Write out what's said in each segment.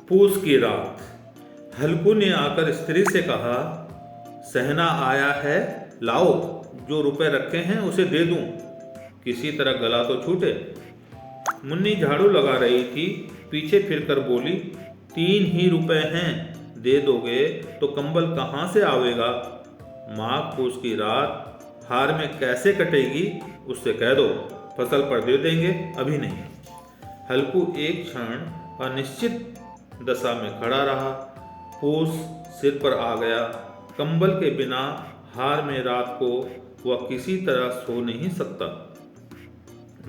पूस की रात। हल्कू ने आकर स्त्री से कहा, सहना आया है, लाओ, जो रुपए रखे हैं उसे दे दूं, किसी तरह गला तो छूटे। मुन्नी झाड़ू लगा रही थी, पीछे फिरकर बोली, 3 ही रुपए हैं, दे दोगे तो कंबल कहाँ से आवेगा। माघ पूस की रात हार में कैसे कटेगी, उससे कह दो, फसल पर दे देंगे, अभी नहीं। हल्कू एक क्षण अनिश्चित दशा में खड़ा रहा। पूस सिर पर आ गया। कंबल के बिना हार में रात को वह किसी तरह सो नहीं सकता।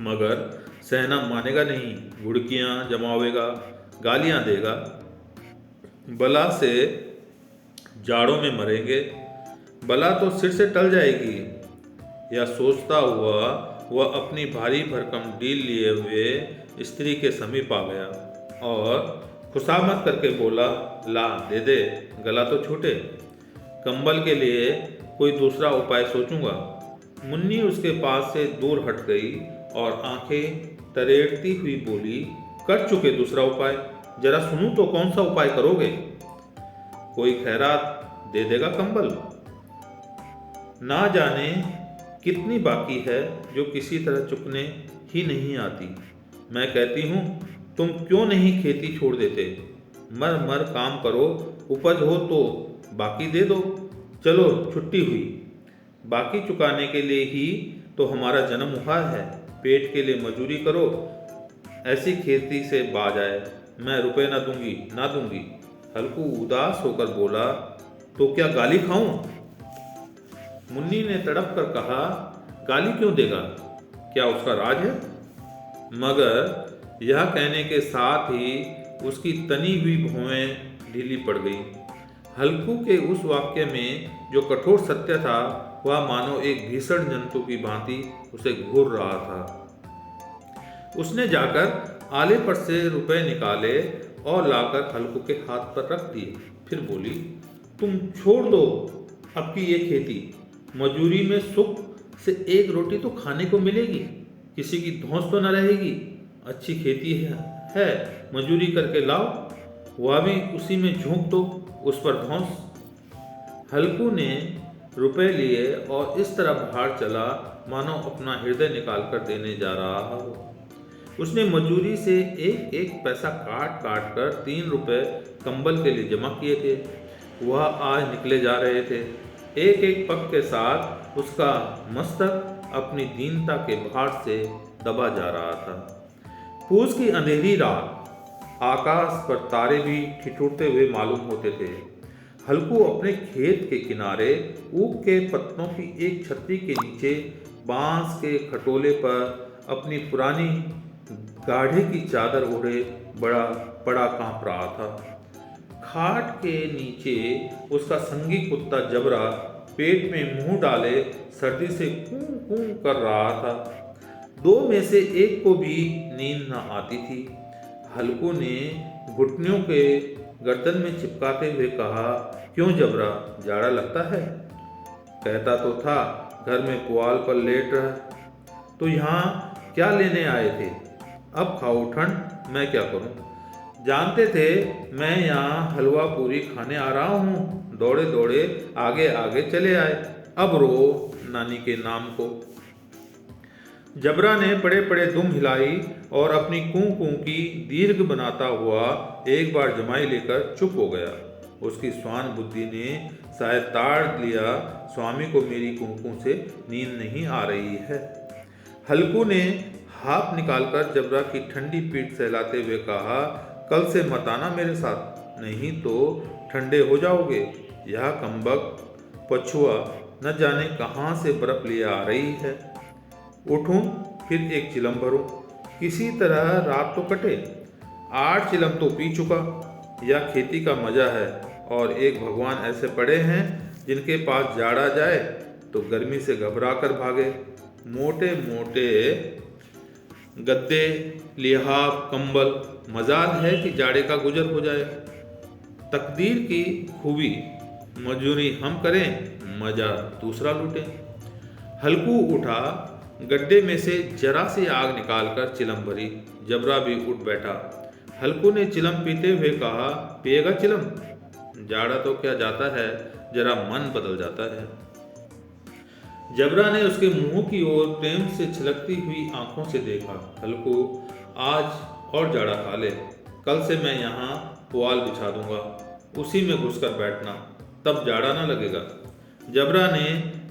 मगर सहना मानेगा नहीं, घुड़कियां जमावेगा, गालियां देगा, बला से जाड़ों में मरेंगे, बला तो सिर से टल जाएगी। यह सोचता हुआ वह अपनी भारी भरकम डील लिए हुए स्त्री के समीप आ गया और खुशामद करके बोला, ला दे दे, गला तो छूटे, कंबल के लिए कोई दूसरा उपाय सोचूंगा। मुन्नी उसके पास से दूर हट गई और आंखें तरेड़ती हुई बोली, कर चुके दूसरा उपाय, जरा सुनूं तो कौन सा उपाय करोगे। कोई खैरात दे देगा कंबल। ना जाने कितनी बाकी है जो किसी तरह चुकने ही नहीं आती। मैं कहती हूँ, तुम क्यों नहीं खेती छोड़ देते, मर मर काम करो, उपज हो तो बाकी दे दो, चलो छुट्टी हुई। बाकी चुकाने के लिए ही तो हमारा जन्म हुआ है, पेट के लिए मजूरी करो, ऐसी खेती से बाज आए, मैं रुपए ना दूंगी, ना दूंगी। हल्कू उदास होकर बोला, तो क्या गाली खाऊं। मुन्नी ने तड़प कर कहा, गाली क्यों देगा, क्या उसका राज है। मगर यह कहने के साथ ही उसकी तनी हुई भौहें ढीली पड़ गई। हल्कू के उस वाक्य में जो कठोर सत्य था, वह मानो एक भीषण जंतु की भांति उसे घूर रहा था। उसने जाकर आले पर से रुपए निकाले और लाकर हल्कू के हाथ पर रख दिए। फिर बोली, तुम छोड़ दो अब की ये खेती, मजूरी में सुख से एक रोटी तो खाने को मिलेगी, किसी की धौंस तो न रहेगी। अच्छी खेती है, मजूरी करके लाओ, वह भी उसी में झोंक दो, उस पर धौंस। हल्कू ने रुपए लिए और इस तरह बाहर चला मानो अपना हृदय निकाल कर देने जा रहा हो। उसने मजूरी से एक एक पैसा काट काट कर 3 रुपए कंबल के लिए जमा किए थे। वह आज निकले जा रहे थे। एक एक पग के साथ उसका मस्तक अपनी दीनता के भार से दबा जा रहा था। पूस की अंधेरी रात, आकाश पर तारे भी ठिठुरते हुए मालूम होते थे। हल्कू अपने खेत के किनारे ऊख के पत्तों की एक छतरी के नीचे बांस के खटोले पर अपनी पुरानी गाढ़े की चादर ओढ़े बड़ा कांप रहा था। खाट के नीचे उसका संगी कुत्ता जबरा पेट में मुंह डाले सर्दी से कूं कूं कर रहा था। 2 में से एक को भी नींद न आती थी। हल्कू ने घुटनों के गर्दन में चिपकाते हुए कहा, क्यों जबरा, जाड़ा लगता है। कहता तो था घर में पुआल पर लेट रहा, तो यहाँ क्या लेने आए थे। अब खाओ ठंड, मैं क्या करूँ। जानते थे मैं यहाँ हलवा पूरी खाने आ रहा हूँ, दौड़े दौड़े आगे आगे चले आए, अब रो नानी के नाम को। जबरा ने पड़े पड़े दुम हिलाई और अपनी कूं कूं की दीर्घ बनाता हुआ एक बार जमाई लेकर चुप हो गया। उसकी स्वान बुद्धि ने शायद ताड़ लिया, स्वामी को मेरी कूं कूं से नींद नहीं आ रही है। हल्कू ने हाथ निकालकर जबरा की ठंडी पीठ सहलाते हुए कहा, कल से मत आना मेरे साथ, नहीं तो ठंडे हो जाओगे। यह कमबख्त पछुआ न जाने कहाँ से बर्फ लिए आ रही है। उठूं फिर एक चिलम भरूं, किसी तरह रात तो कटे। 8 चिलम तो पी चुका। यह खेती का मजा है, और एक भगवान ऐसे पड़े हैं जिनके पास जाड़ा जाए तो गर्मी से घबरा कर भागे। मोटे मोटे गद्दे, लिहाफ, कंबल, मजाल है कि जाड़े का गुजर हो जाए। तकदीर की खूबी, मजूरी हम करें, मजा दूसरा लूटे। हल्कू उठा, गड्ढे में से जरा सी आग निकालकर चिलम भरी। जबरा भी उठ बैठा। हल्कू ने चिलम पीते हुए कहा, पिएगा चिलम? जाड़ा तो क्या जाता है, जरा मन बदल जाता है। जबरा ने उसके मुंह की ओर प्रेम से छलकती हुई आंखों से देखा। हल्कू, आज और जाड़ा खा ले, कल से मैं यहाँ पुआल बिछा दूंगा, उसी में घुसकर बैठना, तब जाड़ा ना लगेगा। जबरा ने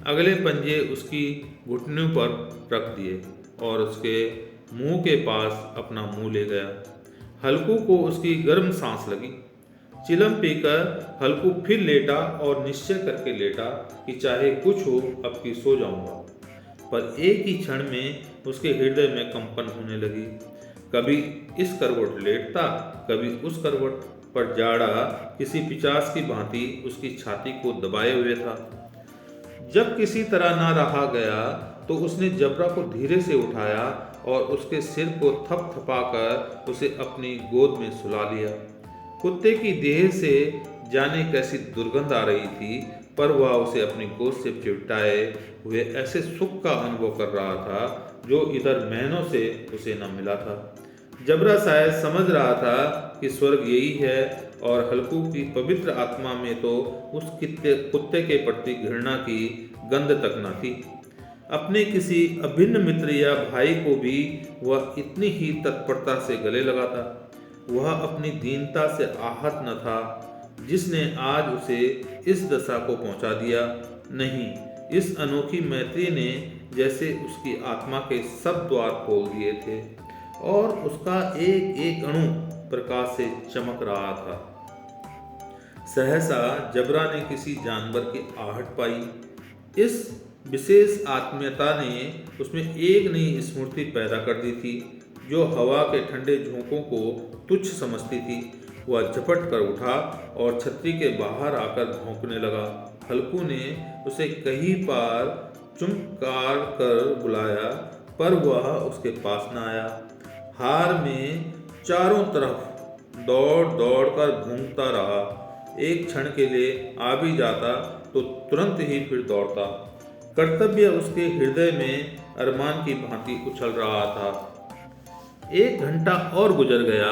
अगले पंजे उसकी घुटनों पर रख दिए और उसके मुंह के पास अपना मुंह ले गया। हल्कू को उसकी गर्म सांस लगी। चिलम पीकर हल्कू फिर लेटा और निश्चय करके लेटा कि चाहे कुछ हो, अब की सो जाऊंगा। पर एक ही क्षण में उसके हृदय में कंपन होने लगी। कभी इस करवट लेटता, कभी उस करवट, पर जाड़ा किसी पिचास की भांति उसकी छाती को दबाए हुए था। जब किसी तरह ना रहा गया तो उसने जबरा को धीरे से उठाया और उसके सिर को थपथपाकर उसे अपनी गोद में सुला लिया। कुत्ते की देह से जाने कैसी दुर्गंध आ रही थी, पर वह उसे अपनी गोद से चिपटाए हुए ऐसे सुख का अनुभव कर रहा था जो इधर महीनों से उसे न मिला था। जबरा शायद समझ रहा था कि स्वर्ग यही है, और हल्कू की पवित्र आत्मा में तो उस कुत्ते के प्रति घृणा की गंध तक न थी। अपने किसी अभिन्न मित्र या भाई को भी वह इतनी ही तत्परता से गले लगाता। वह अपनी दीनता से आहत न था जिसने आज उसे इस दशा को पहुंचा दिया। नहीं, इस अनोखी मैत्री ने जैसे उसकी आत्मा के सब द्वार खोल दिए थे और उसका एक एक अणु प्रकाश से चमक रहा था। सहसा जबरा ने किसी जानवर की आहट पाई। इस विशेष आत्मीयता ने उसमें एक नई स्मृति पैदा कर दी थी जो हवा के ठंडे झोंकों को तुच्छ समझती थी। वह झपट कर उठा और छतरी के बाहर आकर भौंकने लगा। हल्कू ने उसे कई बार चुमकार कर बुलाया, पर वह उसके पास न आया। हार में चारों तरफ दौड़ दौड़ कर घूमता रहा। एक क्षण के लिए आ भी जाता तो तुरंत ही फिर दौड़ता। कर्तव्य उसके हृदय में अरमान की भांति उछल रहा था। 1 घंटा और गुजर गया।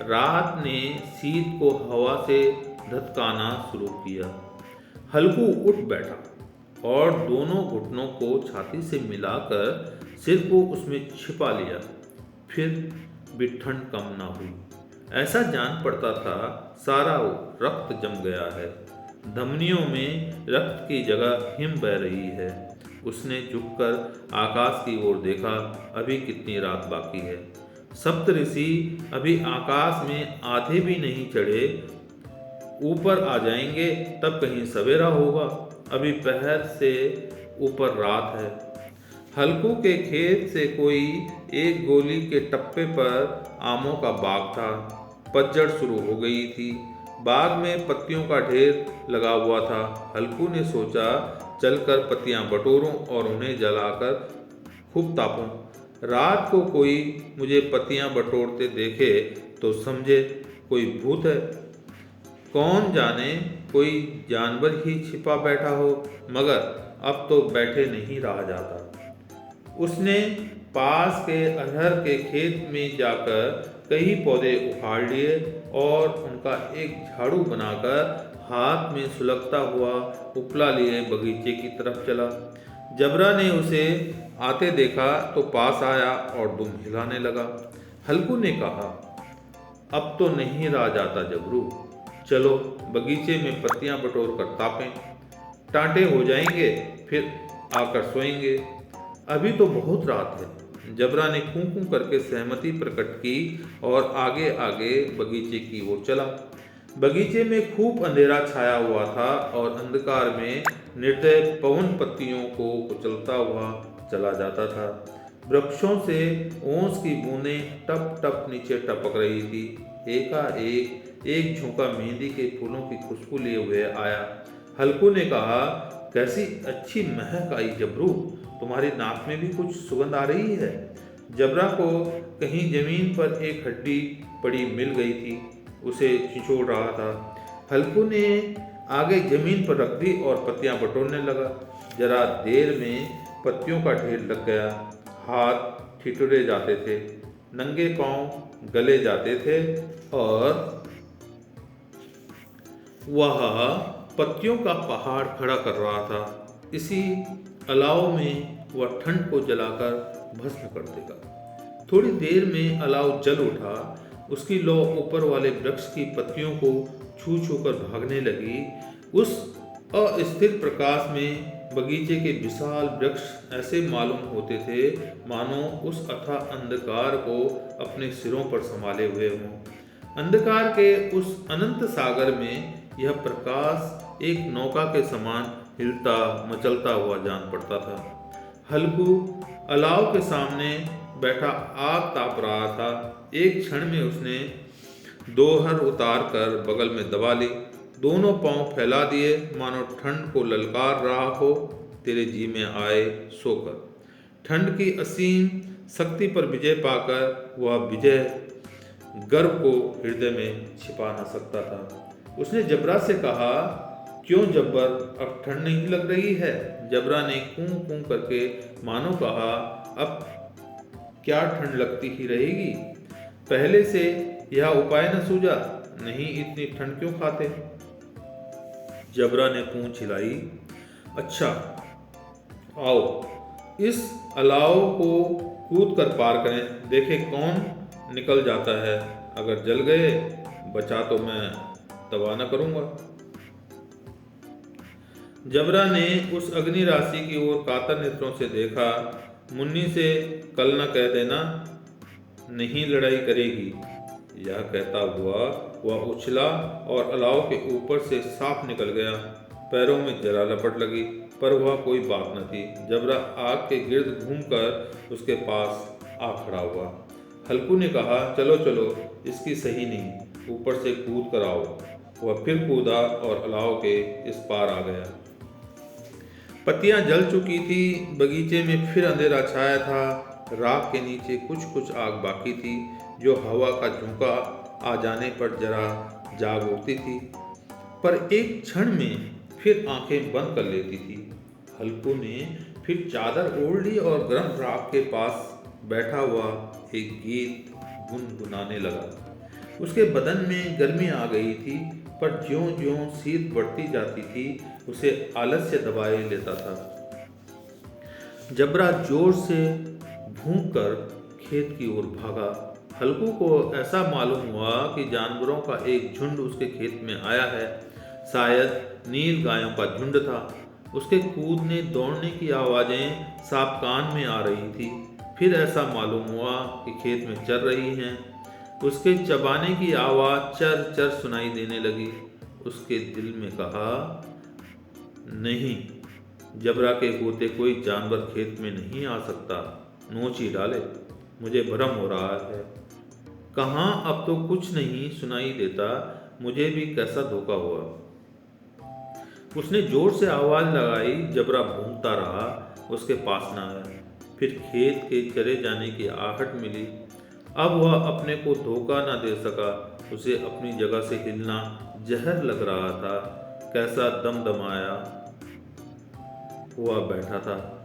रात ने शीत को हवा से धधकाना शुरू किया। हल्कू उठ बैठा और दोनों घुटनों को छाती से मिलाकर सिर को उसमें छिपा लिया। फिर भी ठंड कम ना हुई। ऐसा जान पड़ता था सारा रक्त जम गया है, धमनियों में रक्त की जगह हिम बह रही है। उसने झुककर आकाश की ओर देखा। अभी कितनी रात बाकी है। सप्तऋषि अभी आकाश में आधे भी नहीं चढ़े, ऊपर आ जाएंगे तब कहीं सवेरा होगा। अभी पहर से ऊपर रात है। हल्कू के खेत से कोई एक गोली के टप्पे पर आमों का बाग था। पतझड़ शुरू हो गई थी। बाग में पत्तियों का ढेर लगा हुआ था। हल्कू ने सोचा, चलकर पत्तियां बटोरूं और उन्हें जलाकर खूब तापूं। रात को कोई मुझे पत्तियां बटोरते देखे तो समझे कोई भूत है। कौन जाने कोई जानवर ही छिपा बैठा हो, मगर अब तो बैठे नहीं रहा जाता। उसने पास के अरहर के खेत में जाकर कई पौधे उखाड़ लिए और उनका एक झाड़ू बनाकर हाथ में सुलगता हुआ उपला लिए बगीचे की तरफ चला। जबरा ने उसे आते देखा तो पास आया और दुम हिलाने लगा। हल्कू ने कहा, अब तो नहीं रहा जाता जबरू, चलो बगीचे में पत्तियां बटोर कर तापें, टांटे हो जाएंगे, फिर आकर सोएंगे। अभी तो बहुत रात है। जबरा ने कूं कूं करके सहमति प्रकट की और आगे आगे बगीचे की ओर चला। बगीचे में खूब अंधेरा छाया हुआ था और अंधकार में निर्दय पवन पत्तियों को कुचलता हुआ चला जाता था। वृक्षों से ओस की बूंदें टप टप नीचे टपक रही थी। एकाएक एक झोंका मेहंदी के फूलों की खुशबू लिए हुए आया। हल्कू ने कहा, कैसी अच्छी महक आई जबरू, तुम्हारी नाक में भी कुछ सुगंध आ रही है। जबरा को कहीं जमीन पर एक हड्डी पड़ी मिल गई थी, उसे छिछोड़ रहा था। हल्कू ने आगे जमीन पर रख दी और पत्तियां बटोरने लगा। जरा देर में पत्तियों का ढेर लग गया। हाथ ठिठुरे जाते थे, नंगे पांव गले जाते थे और वह पत्तियों का पहाड़ खड़ा कर रहा था। इसी अलाव में वह ठंड को जलाकर भस्म कर देगा। थोड़ी देर में अलाव जल उठा। उसकी लौ ऊपर वाले वृक्ष की पत्तियों को छू छू कर भागने लगी। उस अस्थिर प्रकाश में बगीचे के विशाल वृक्ष ऐसे मालूम होते थे मानो उस अथाह अंधकार को अपने सिरों पर संभाले हुए हों। अंधकार के उस अनंत सागर में यह प्रकाश एक नौका के समान हिलता मचलता हुआ जान पड़ता था। हल्कू अलाव के सामने बैठा आग ताप रहा था। एक क्षण में उसने दोहर उतार कर बगल में दबा ली, दोनों पांव फैला दिए मानो ठंड को ललकार रहा हो, तेरे जी में आए सोकर। ठंड की असीम शक्ति पर विजय पाकर वह विजय गर्व को हृदय में छिपा न सकता था। उसने जबरा से कहा, क्यों जब्बर, अब ठंड नहीं लग रही है? जबरा ने कूं कूं करके मानो कहा, अब क्या ठंड लगती ही रहेगी? पहले से यह उपाय न सूझा? नहीं, इतनी ठंड क्यों खाते? जबरा ने पूंछ हिलाई। अच्छा, आओ इस अलाव को कूद कर पार करें, देखे कौन निकल जाता है। अगर जल गए बचा तो मैं तबाह न करूंगा। जबरा ने उस अग्नि राशि की ओर कातर नेत्रों से देखा। मुन्नी से कल न कह देना नहीं लड़ाई करेगी। यह कहता हुआ वह उछला और अलाव के ऊपर से साफ निकल गया। पैरों में जरा लपट लगी, पर वह कोई बात न थी। जबरा आग के गिर्द घूमकर उसके पास आ खड़ा हुआ। हल्कू ने कहा, चलो चलो, इसकी सही नहीं, ऊपर से कूद कर आओ। वह फिर कूदा और अलाव के इस पार आ गया। पत्तियां जल चुकी थी। बगीचे में फिर अंधेरा छाया था। राख के नीचे कुछ कुछ आग बाकी थी, जो हवा का झोंका आ जाने पर जरा जाग उठती थी, पर एक क्षण में फिर आंखें बंद कर लेती थी। हल्कू ने फिर चादर ओढ़ ली और गर्म राख के पास बैठा हुआ एक गीत गुनगुनाने लगा। उसके बदन में गर्मी आ गई थी, पर ज्यों-ज्यों शीत बढ़ती जाती थी, उसे आलस्य दबाए लेता था। जबरा जोर से भूंक कर खेत की ओर भागा। हल्कू को ऐसा मालूम हुआ कि जानवरों का एक झुंड उसके खेत में आया है। शायद नील गायों का झुंड था। उसके कूदने दौड़ने की आवाजें साफ कान में आ रही थी। फिर ऐसा मालूम हुआ कि खेत में चर रही हैं। उसके चबाने की आवाज़ चर चर सुनाई देने लगी। उसके दिल में कहा, नहीं, जबरा के होते कोई जानवर खेत में नहीं आ सकता। नोच ही डाले, मुझे भ्रम हो रहा है। कहाँ, अब तो कुछ नहीं सुनाई देता। मुझे भी कैसा धोखा हुआ। उसने जोर से आवाज़ लगाई। जबरा भूंकता रहा, उसके पास न आया। फिर खेत के चले जाने की आहट मिली। अब वह अपने को धोखा न दे सका। उसे अपनी जगह से हिलना जहर लग रहा था। कैसा दमदमाया हुआ बैठा था।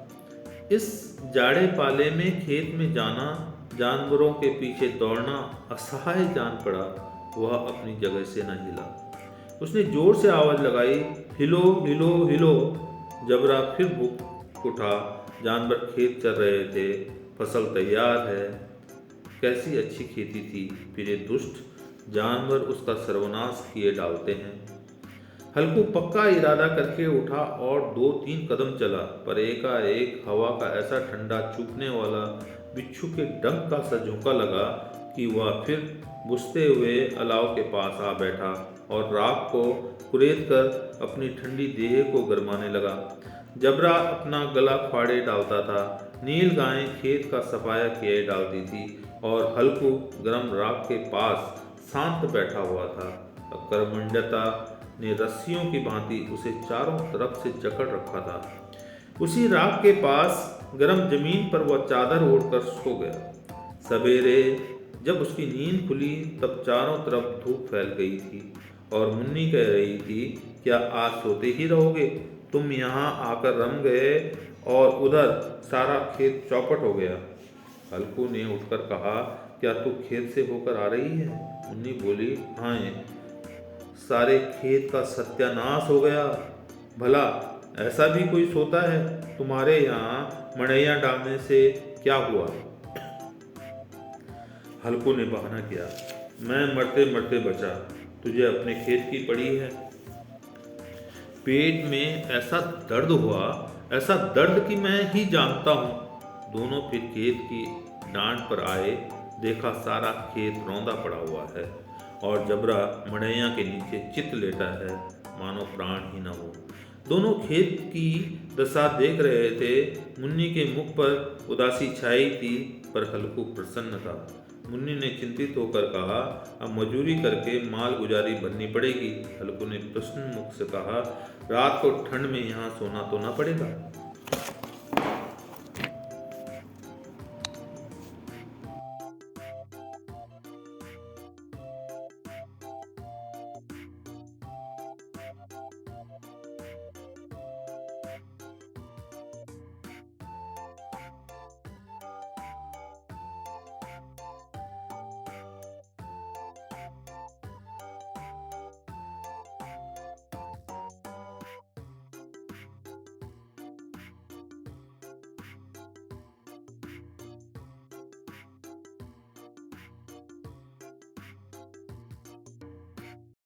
इस जाड़े पाले में खेत में जाना, जानवरों के पीछे दौड़ना असहाय जान पड़ा। वह अपनी जगह से न हिला। उसने जोर से आवाज़ लगाई, हिलो हिलो हिलो। जबरा फिर भूख उठा। जानवर खेत चर रहे थे। फसल तैयार है। कैसी अच्छी खेती थी, फिर ये दुष्ट जानवर उसका सर्वनाश किए डालते हैं। हल्कू पक्का इरादा करके उठा और 2-3 कदम चला, पर एकाएक हवा का ऐसा ठंडा चूकने वाला बिच्छू के डंक का सा झोंका लगा कि वह फिर बुझते हुए अलाव के पास आ बैठा और राख को कुरेद कर अपनी ठंडी देह को गरमाने लगा। जबरा अपना गला फाड़े डालता था। नील गायें खेत का सफाया किए डालती थी और हल्कू गर्म राख के पास शांत बैठा हुआ था। कर्मण्यता ने रस्सियों की भांति उसे चारों तरफ से जकड़ रखा था। उसी राख के पास गर्म जमीन पर वह चादर ओढ़कर सो गया। सवेरे जब उसकी नींद खुली तब चारों तरफ धूप फैल गई थी और मुन्नी कह रही थी, क्या आज सोते ही रहोगे? तुम यहाँ आकर रम गए और उधर सारा खेत चौपट हो गया। हल्कू ने उठकर कहा, क्या तू खेत से होकर आ रही है? मुन्नी बोली, हाय, सारे खेत का सत्यानाश हो गया। भला ऐसा भी कोई सोता है? तुम्हारे यहाँ मड़ैया डालने से क्या हुआ? हल्कू ने बहाना किया, मैं मरते मरते बचा, तुझे अपने खेत की पड़ी है। पेट में ऐसा दर्द हुआ, ऐसा दर्द कि मैं ही जानता हूँ। दोनों फिर खेत की डांट पर आए, देखा सारा खेत रौंदा पड़ा हुआ है और जबरा मड़ैया के नीचे चित लेटा है, मानो प्राण ही न हो। दोनों खेत की दशा देख रहे थे। मुन्नी के मुख पर उदासी छाई थी, पर हल्कू प्रसन्न था। मुन्नी ने चिंतित होकर कहा, अब मजूरी करके माल गुजारी भरनी पड़ेगी। हल्कू ने प्रश्न मुख से कहा, रात को ठंड में यहाँ सोना तो ना पड़ेगा?